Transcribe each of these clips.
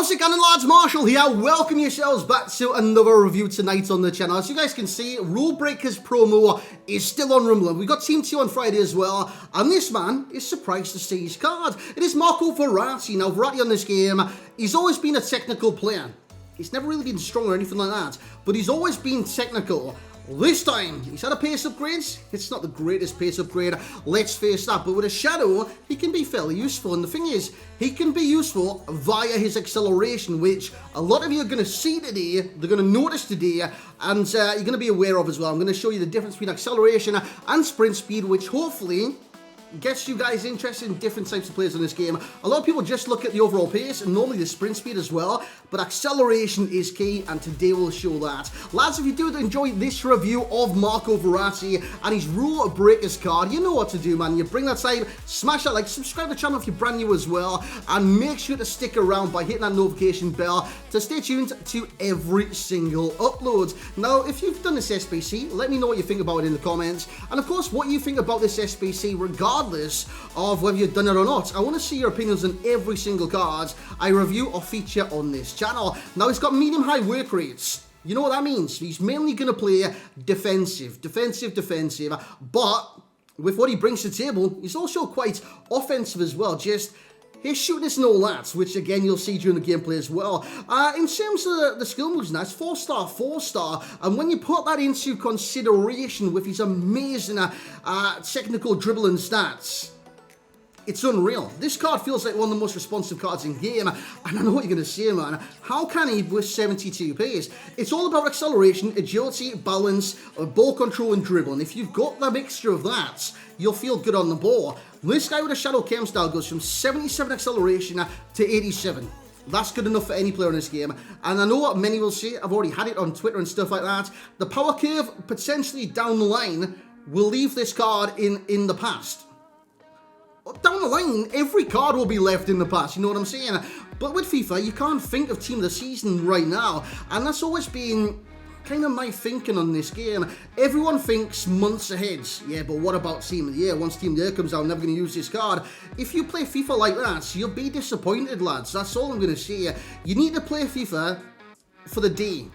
How's it going, lads? Marshall here. Welcome yourselves back to another review tonight on the channel. As you guys can see, Rulebreakers promo is still on Rumble. We got Team 2 on Friday as well, and this man is surprised to see his card. It is Marco Verratti. Now, Verratti on this game, he's always been a technical player. He's never really been strong or anything like that, but he's always been technical. This time, he's had a pace upgrade. It's not the greatest pace upgrade, let's face that, but with a shadow, he can be fairly useful. And the thing is, he can be useful via his acceleration, which a lot of you are going to see today, they're going to notice today, and you're going to be aware of as well. I'm going to show you the difference between acceleration and sprint speed, which hopefully gets you guys interested in different types of players in this game. A lot of people just look at the overall pace and normally the sprint speed as well, but acceleration is key, and today we'll show that. Lads, if you do enjoy this review of Marco Verratti and his Rulebreakers card, you know what to do, man. You bring that side, smash that like, subscribe to the channel if you're brand new as well, and make sure to stick around by hitting that notification bell to stay tuned to every single upload. Now, if you've done this SBC, let me know what you think about it in the comments, and of course, what you think about this SBC, regardless of whether you've done it or not. I want to see your opinions on every single card I review or feature on this channel. Now, he's got medium-high work rates. You know what that means? He's mainly going to play defensive, but with what he brings to the table, he's also quite offensive as well. Just his shooting and all that, which again you'll see during the gameplay as well. In terms of the skill moves, now it's 4-star, and when you put that into consideration with his amazing technical dribbling stats, it's unreal. This card feels like one of the most responsive cards in game, and I know what you're going to say, man. How can he with 72 pace? It's all about acceleration, agility, balance, ball control, and dribbling. If you've got the mixture of that, you'll feel good on the ball. This guy with a Shadow Chem style goes from 77 acceleration to 87. That's good enough for any player in this game. And I know what many will say, I've already had it on Twitter and stuff like that. The power curve, potentially down the line, will leave this card in the past. Down the line, every card will be left in the past, you know what I'm saying? But with FIFA, you can't think of Team of the Season right now, and that's always been kind of my thinking on this game. Everyone thinks months ahead. Yeah, but what about Team of the Year? Once Team of the Year comes out, I'm never going to use this card. If you play FIFA like that, you'll be disappointed, lads. That's all I'm going to say. You need to play FIFA for the day.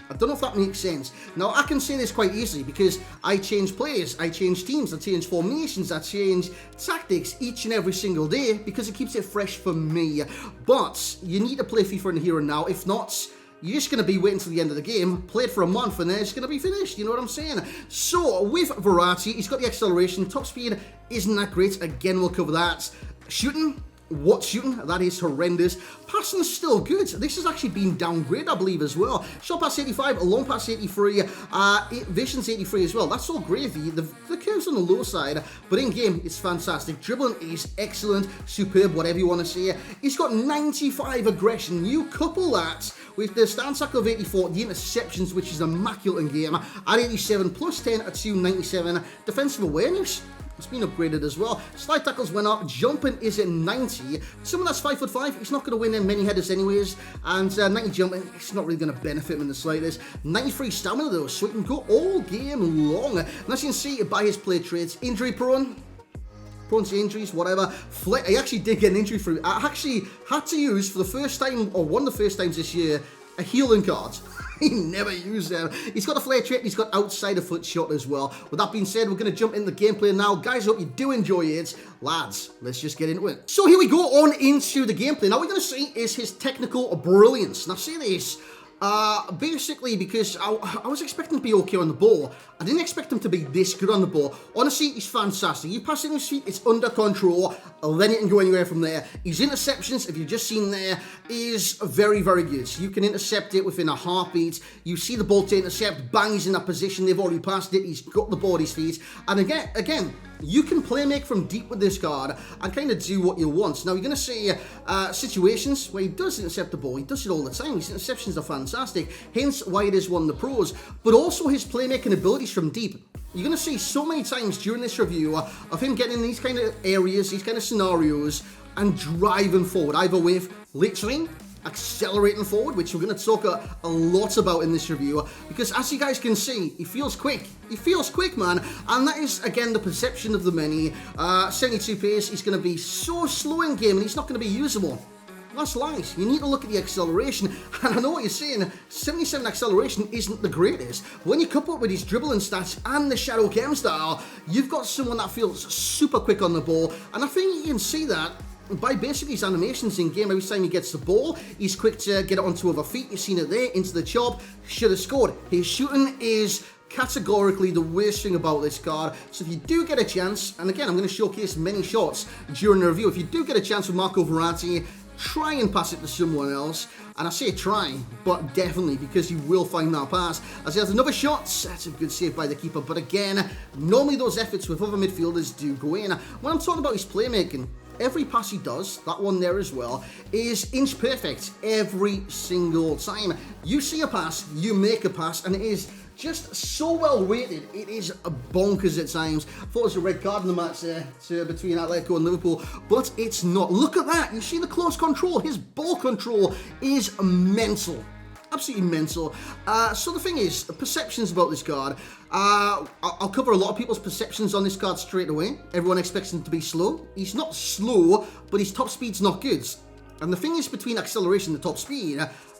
I don't know if that makes sense. Now, I can say this quite easily because I change players, I change teams, I change formations, I change tactics each and every single day because it keeps it fresh for me. But you need to play FIFA in the here and now. If not, you're just going to be waiting till the end of the game, play it for a month, and then it's going to be finished. You know what I'm saying? So, with Verratti, he's got the acceleration. Top speed isn't that great. Again, we'll cover that. Shooting. What shooting? That is horrendous. Passing's still good. This has actually been downgraded, I believe, as well. Short pass 85, long pass 83, vision's 83 as well. That's all gravy. The curve's on the low side, but in game, it's fantastic. Dribbling is excellent, superb, whatever you want to say. He's got 95 aggression. You couple that with the stance tackle of 84, the interceptions, which is immaculate in game, at 87, plus 10 at 297. Defensive awareness, it's been upgraded as well. Slide tackles went up. Jumping is at 90. Someone that's 5'5", he's not going to win in many headers anyways. And 90 jumping, it's not really going to benefit him in the slightest. 93 stamina though, so he can go all game long. And as you can see by his play traits, injury prone to injuries, whatever. I actually did get an injury through. I actually had to use, for the first time, or one of the first times this year, a healing card. He never used them. He's got a flare trait, he's got outside of foot shot as well. With that being said, we're going to jump into the gameplay now. Guys, I hope you do enjoy it. Lads, let's just get into it. So here we go on into the gameplay. Now, what we're going to see is his technical brilliance. Now, see this. Basically, because I was expecting to be okay on the ball. I didn't expect him to be this good on the ball. Honestly, he's fantastic. You pass it in his feet, it's under control, then it can go anywhere from there. His interceptions, if you've just seen there, is very, very good. You can intercept it within a heartbeat. You see the ball to intercept, bang, he's in that position, they've already passed it, he's got the ball at his feet. And again, you can play make from deep with this card and kind of do what you want. Now, you're going to see situations where he does intercept the ball. He does it all the time. His interceptions are fantastic, hence why it is one of the pros. But also his playmaking abilities from deep. You're going to see so many times during this review of him getting in these kind of areas, these kind of scenarios, and driving forward, either with literally accelerating forward, which we're going to talk a lot about in this review, because as you guys can see, he feels quick. He feels quick, man, and that is, again, the perception of the many. 72 pace, he's going to be so slow in game, and he's not going to be usable. That's lies. You need to look at the acceleration. And I know what you're saying. 77 acceleration isn't the greatest. When you couple it with his dribbling stats and the Shadow Chem style, you've got someone that feels super quick on the ball. And I think you can see that by basically his animations in game. Every time he gets the ball, he's quick to get it onto other feet. You've seen it there, into the chop. Should have scored. His shooting is categorically the worst thing about this card. So if you do get a chance, and again, I'm going to showcase many shots during the review. If you do get a chance with Marco Verratti, try and pass it to someone else. And I say try, but definitely, because you will find that pass. As he has another shot, that's a good save by the keeper. But again, normally those efforts with other midfielders do go in. When I'm talking about his playmaking, every pass he does, that one there as well, is inch perfect every single time. You see a pass, you make a pass, and it is just so well weighted. It is bonkers at times. I thought it was a red card in the match there between Atletico and Liverpool, but it's not. Look at that. You see the close control. His ball control is mental. Absolutely mental. So the thing is, perceptions about this card. I'll cover a lot of people's perceptions on this card straight away. Everyone expects him to be slow. He's not slow, but his top speed's not good. And the thing is, between acceleration and the top speed,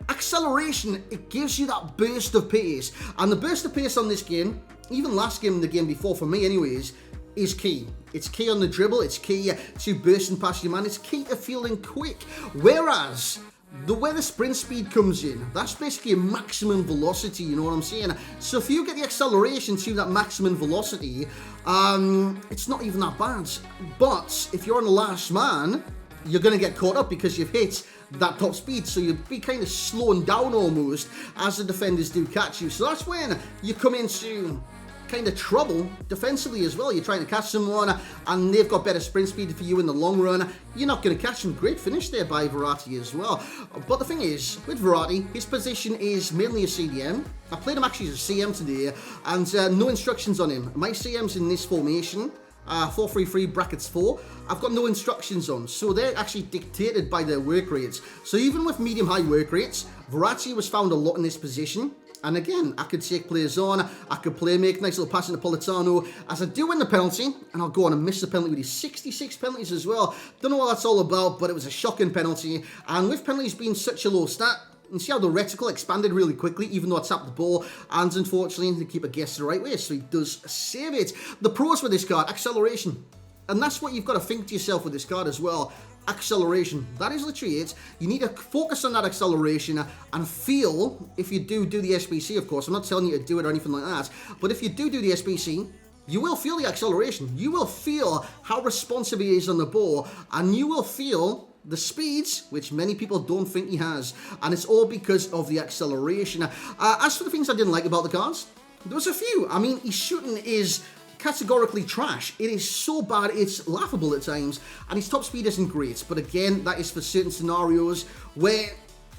acceleration, it gives you that burst of pace. And the burst of pace on this game, even last game and the game before, for me anyways, is key. It's key on the dribble, it's key to bursting past your man, it's key to feeling quick. Whereas, where the sprint speed comes in, that's basically a maximum velocity, you know what I'm saying? So if you get the acceleration to that maximum velocity, it's not even that bad. But if you're on the last man, you're going to get caught up because you've hit that top speed, so you'll be kind of slowing down almost as the defenders do catch you. So that's when you come into kind of trouble defensively as well. You're trying to catch someone and they've got better sprint speed for you in the long run. You're not going to catch them. Great finish there by Verratti as well. But the thing is, with Verratti, his position is mainly a CDM. I played him actually as a CM today, and no instructions on him. My CM's in this formation. 4-3-3 brackets 4. I've got no instructions on, so they're actually dictated by their work rates. So even with medium-high work rates, Verratti was found a lot in this position. And again, I could take players on, I could make nice little pass into Politano, as I do win the penalty, and I'll go on and miss the penalty with his 66 penalties as well. Don't know what that's all about, but it was a shocking penalty. And with penalties being such a low stat, you see how the reticle expanded really quickly, even though I tapped the ball, and unfortunately the keeper guessed the right way, so he does save it. The pros with this card, acceleration. And that's what you've got to think to yourself with this card as well. Acceleration. That is literally it. You need to focus on that acceleration and feel, if you do the SBC, of course, I'm not telling you to do it or anything like that, but if you do the SBC, you will feel the acceleration. You will feel how responsive he is on the ball, and you will feel the speeds, which many people don't think he has, and it's all because of the acceleration. As for the things I didn't like about the cards, there was a few. I mean, his shooting is categorically trash. It is so bad, it's laughable at times, and his top speed isn't great, but again, that is for certain scenarios where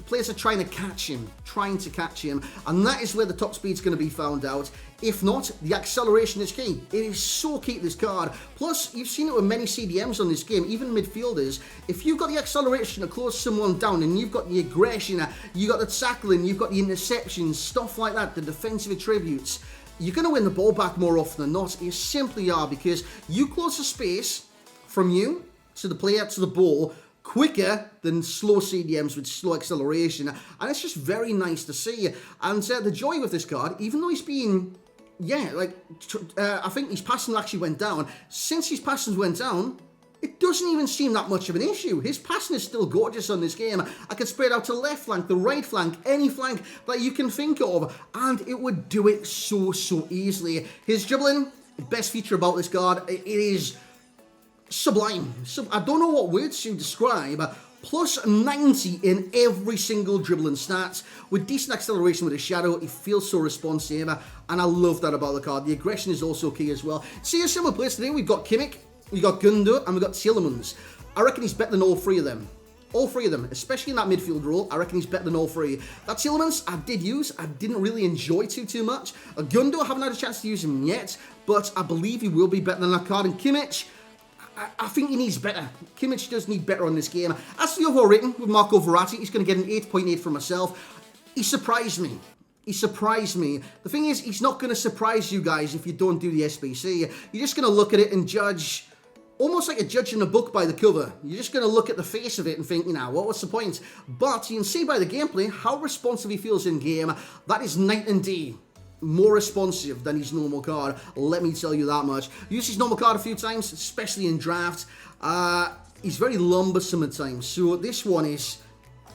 players are trying to catch him, and that is where the top speed's going to be found out. If not, the acceleration is key. It is so key to this card. Plus, you've seen it with many CDMs on this game, even midfielders. If you've got the acceleration to close someone down, and you've got the aggression, you've got the tackling, you've got the interceptions, stuff like that, the defensive attributes, you're going to win the ball back more often than not. You simply are, because you close the space from you to the player to the ball quicker than slow CDMs with slow acceleration, and it's just very nice to see. And the joy with this card, even though he's been, I think his passing actually went down. Since his passing went down, it doesn't even seem that much of an issue. His passing is still gorgeous on this game. I could spread out to the left flank, the right flank, any flank that you can think of, and it would do it so easily. His dribbling, the best feature about this card, it is sublime. I don't know what words to describe. Plus 90 in every single dribbling stat. With decent acceleration with a shadow, he feels so responsive, and I love that about the card. The aggression is also key as well. See a similar place today, we've got Kimmich, we've got Gundo, and we've got Tielemans. I reckon he's better than all three of them. All three of them, especially in that midfield role, I reckon he's better than all three. That Tielemans, I did use, I didn't really enjoy too much. Gundo, I haven't had a chance to use him yet, but I believe he will be better than that card. And Kimmich, I think he needs better. Kimmich does need better on this game. As for the overall rating with Marco Verratti, he's going to get an 8.8 from myself. He surprised me. He surprised me. The thing is, he's not going to surprise you guys if you don't do the SBC. You're just going to look at it and judge, almost like a judging a book by the cover. You're just going to look at the face of it and think, you know, what's the point? But you can see by the gameplay how responsive he feels in game. That is night and day. More responsive than his normal card, let me tell you that much. Used his normal card a few times, especially in draft. He's very lumbersome at times, so this one is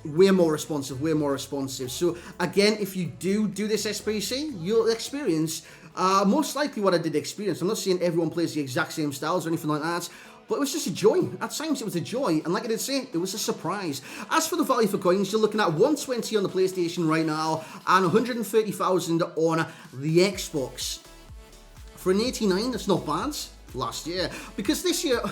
way more responsive, way more responsive. So again, if you do this SPC, you'll experience most likely what I did experience. I'm not saying everyone plays the exact same styles or anything like that, but it was just a joy. At times it was a joy, and like I did say, it was a surprise. As for the value for coins, you're looking at 120 on the PlayStation right now, and 130,000 on the Xbox. For an 89, that's not bad last year, because this year,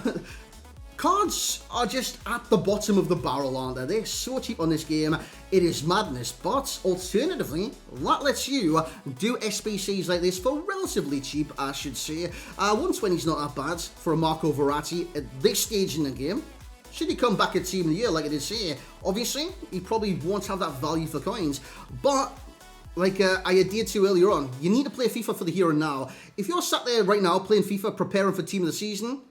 cards are just at the bottom of the barrel, aren't they? They're so cheap on this game, it is madness. But alternatively, that lets you do SBCs like this for relatively cheap, I should say. 120 is not that bad for a Marco Verratti at this stage in the game. Should he come back at Team of the Year, like I did say, obviously, he probably won't have that value for coins. But like I adhered to earlier on, you need to play FIFA for the here and now. If you're sat there right now playing FIFA, preparing for Team of the Season,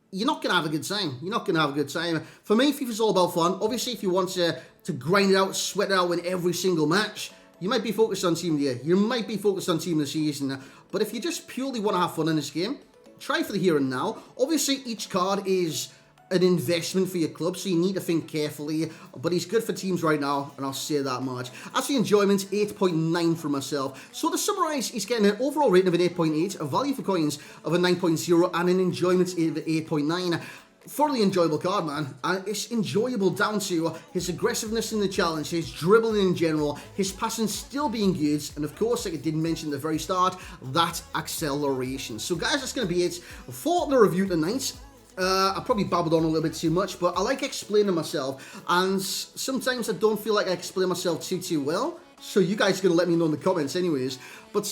you're not going to have a good time. You're not going to have a good time. For me, FIFA's all about fun. Obviously, if you want to grind it out, sweat it out in every single match, you might be focused on Team of the Year. You might be focused on Team of the Season. But if you just purely want to have fun in this game, try for the here and now. Obviously, each card is an investment for your club, so you need to think carefully, but he's good for teams right now, and I'll say that much. As for enjoyment, 8.9 for myself. So to summarise, he's getting an overall rating of an 8.8, a value for coins of a 9.0, and an enjoyment of 8.9. Thoroughly enjoyable card, man, and it's enjoyable down to his aggressiveness in the challenge, his dribbling in general, his passing still being good, and of course, like I did mention at the very start, that acceleration. So guys, that's going to be it for the review tonight. I probably babbled on a little bit too much, but I like explaining myself, and sometimes I don't feel like I explain myself too well, so you guys are going to let me know in the comments anyways. But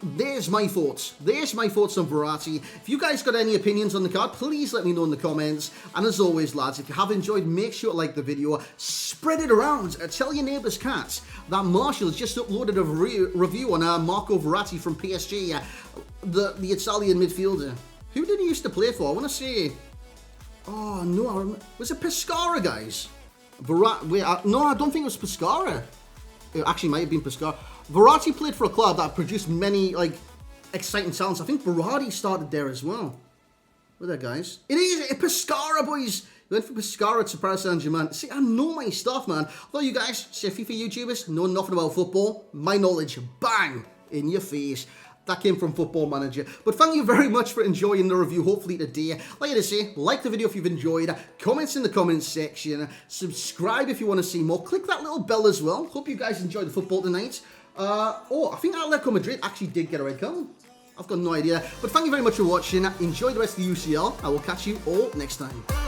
there's my thoughts. There's my thoughts on Verratti. If you guys got any opinions on the card, please let me know in the comments. And as always, lads, if you have enjoyed, make sure to like the video, spread it around, tell your neighbours' cats that Marshall has just uploaded a review on Marco Verratti from PSG, the Italian midfielder. Who did he used to play for? I want to say... Oh, no, I remember. Was it Pescara, guys? No, I don't think it was Pescara. It actually might have been Pescara. Verratti played for a club that produced many, like, exciting talents. I think Verratti started there as well. Where there, guys? It is Pescara, boys! We went from Pescara to Paris Saint-Germain. See, I know my stuff, man. Although you guys, say FIFA YouTubers, know nothing about football, my knowledge, bang, in your face. That came from Football Manager. But thank you very much for enjoying the review, hopefully today. Like I say, like the video if you've enjoyed, comments in the comments section, subscribe if you want to see more, click that little bell as well. Hope you guys enjoyed the football tonight. I think Atletico Madrid actually did get a red card. I've got no idea. But thank you very much for watching. Enjoy the rest of the UCL. I will catch you all next time.